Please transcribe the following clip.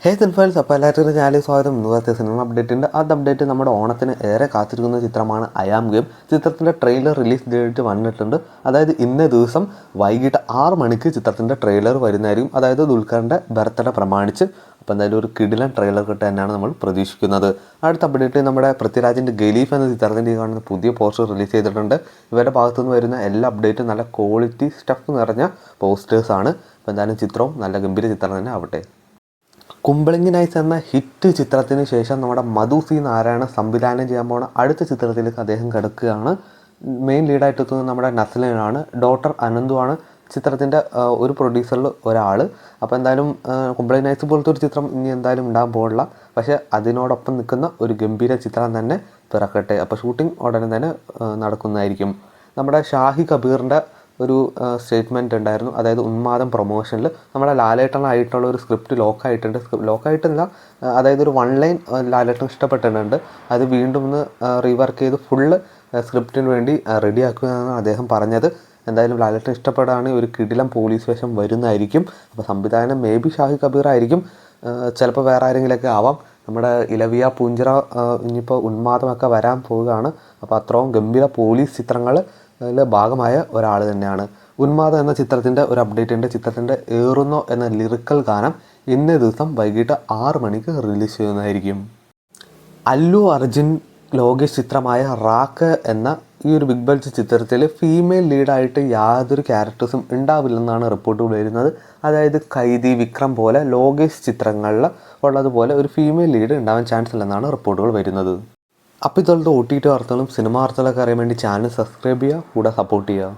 ഹേ സിൻഫൈൽസ്, അപ്പോൾ എല്ലാവർക്കും ചാനലിൽ സ്വാഗതം. ഇന്നത്തെ സിനിമ അപ്ഡേറ്റ് അത് അപ്ഡേറ്റ് നമ്മുടെ ഓണത്തിന് ഏറെ കാത്തിരിക്കുന്ന ചിത്രമാണ് ഐ ആം ഗെയിം. ചിത്രത്തിൻ്റെ ട്രെയിലർ റിലീസ് ഡേറ്റ് വന്നിട്ടുണ്ട്. അതായത് ഇന്നേ ദിവസം വൈകിട്ട് 6 മണിക്ക് ചിത്രത്തിൻ്റെ ട്രെയിലർ വരുന്നതായിരിക്കും. അതായത് ദുൽഖറിൻ്റെ ബർത്ത്ഡേ പ്രമാണിച്ച്. അപ്പോൾ എന്തായാലും ഒരു കിടിലൻ ട്രെയിലർ കിട്ടുക തന്നെയാണ് നമ്മൾ പ്രതീക്ഷിക്കുന്നത്. അടുത്ത അപ്ഡേറ്റ് നമ്മുടെ പൃഥ്വിരാജിൻ്റെ ഗലീഫ് എന്ന ചിത്രത്തിൻ്റെ കാണുന്ന പുതിയ പോസ്റ്റർ റിലീസ് ചെയ്തിട്ടുണ്ട്. ഇവരുടെ ഭാഗത്തുനിന്ന് വരുന്ന എല്ലാ അപ്ഡേറ്റും നല്ല ക്വാളിറ്റി സ്റ്റഫ് നിറഞ്ഞ പോസ്റ്റേഴ്സാണ്. അപ്പോൾ എന്തായാലും ചിത്രവും നല്ല ഗംഭീര ചിത്രം തന്നെ ആവട്ടെ. കുമ്പളങ്ങി നൈറ്റ്സ് എന്ന ഹിറ്റ് ചിത്രത്തിന് ശേഷം നമ്മുടെ മധു സി നാരായണ സംവിധാനം ചെയ്യാൻ പോണ അടുത്ത ചിത്രത്തിലേക്ക് അദ്ദേഹം കിടക്കുകയാണ്. മെയിൻ ലീഡായിട്ട് എത്തുന്നത് നമ്മുടെ നസ്ലിനാണ്. ഡോക്ടർ അനന്തുവാണ് ചിത്രത്തിൻ്റെ ഒരു പ്രൊഡ്യൂസറിൽ ഒരാൾ. അപ്പോൾ എന്തായാലും കുമ്പളങ്ങി നൈറ്റ്സ് പോലത്തെ ഒരു ചിത്രം ഇനി എന്തായാലും ഉണ്ടാകാൻ പോകില്ല. പക്ഷേ അതിനോടൊപ്പം നിൽക്കുന്ന ഒരു ഗംഭീര ചിത്രം തന്നെ പിറക്കട്ടെ. അപ്പോൾ ഷൂട്ടിംഗ് ഉടനെ തന്നെ നടക്കുന്നതായിരിക്കും. നമ്മുടെ ഷാഹി കബീറിൻ്റെ ഒരു സ്റ്റേറ്റ്മെൻറ്റ് ഉണ്ടായിരുന്നു. അതായത് ഉന്മാദം പ്രൊമോഷനിൽ നമ്മുടെ ലാലേട്ടനായിട്ടുള്ള ഒരു സ്ക്രിപ്റ്റ് ലോക്കായിട്ടില്ല. അതായത് ഒരു 1 ലൈൻ ലാലേട്ടൻ ഇഷ്ടപ്പെട്ടിട്ടുണ്ട്. അത് വീണ്ടും ഒന്ന് റീവർക്ക് ചെയ്ത് ഫുള്ള് സ്ക്രിപ്റ്റിന് വേണ്ടി റെഡിയാക്കുകയെന്നാണ് അദ്ദേഹം പറഞ്ഞത്. എന്തായാലും ലാലേട്ടൻ ഇഷ്ടപ്പെടുകയാണെങ്കിൽ ഒരു കിടിലം പോലീസ് വേഷം വരുന്നതായിരിക്കും. അപ്പോൾ സംവിധാനം മേ ബി ഷാഹി കബീർ ആയിരിക്കും, ചിലപ്പോൾ വേറെ ആരെങ്കിലുമൊക്കെ ആവാം. നമ്മുടെ ഇലവിയ പൂഞ്ചിറ ഇനിയിപ്പോൾ ഉന്മാദമൊക്കെ വരാൻ പോവുകയാണ്. അപ്പോൾ അത്രയും ഗംഭീര പോലീസ് ചിത്രങ്ങൾ ഭാഗമായ ഒരാൾ തന്നെയാണ്. ഉന്മാദം എന്ന ചിത്രത്തിൻ്റെ ഒരു അപ്ഡേറ്റ് ഉണ്ട്. ചിത്രത്തിൻ്റെ ഏറുന്നോ എന്ന ലിറിക്കൽ ഗാനം ഇന്നേ ദിവസം വൈകിട്ട് 6 മണിക്ക് റിലീസ് ചെയ്യുന്നതായിരിക്കും. അല്ലു അർജുൻ ലോകേഷ് ചിത്രമായ റാക്ക് എന്ന ഈ ഒരു ബിഗ് ബഡ്ജറ്റ് ചിത്രത്തിൽ ഫീമെയിൽ ലീഡായിട്ട് യാതൊരു ക്യാരക്ടേഴ്സും ഉണ്ടാവില്ലെന്നാണ് റിപ്പോർട്ടുകൾ വരുന്നത്. അതായത് ഖൈദി, വിക്രം പോലെ ലോകേഷ് ചിത്രങ്ങളിൽ ഉള്ളതുപോലെ ഒരു ഫീമെയിൽ ലീഡ് ഉണ്ടാവാൻ ചാൻസ് ഇല്ലെന്നാണ് റിപ്പോർട്ടുകൾ വരുന്നത്. അപ്പോൾ ഇതുപോലത്തെ OTT വാർത്തകളും സിനിമ വാർത്തകളൊക്കെ അറിയാൻ വേണ്ടി ചാനൽ സബ്സ്ക്രൈബ് ചെയ്യുക, കൂടെ സപ്പോർട്ട് ചെയ്യുക.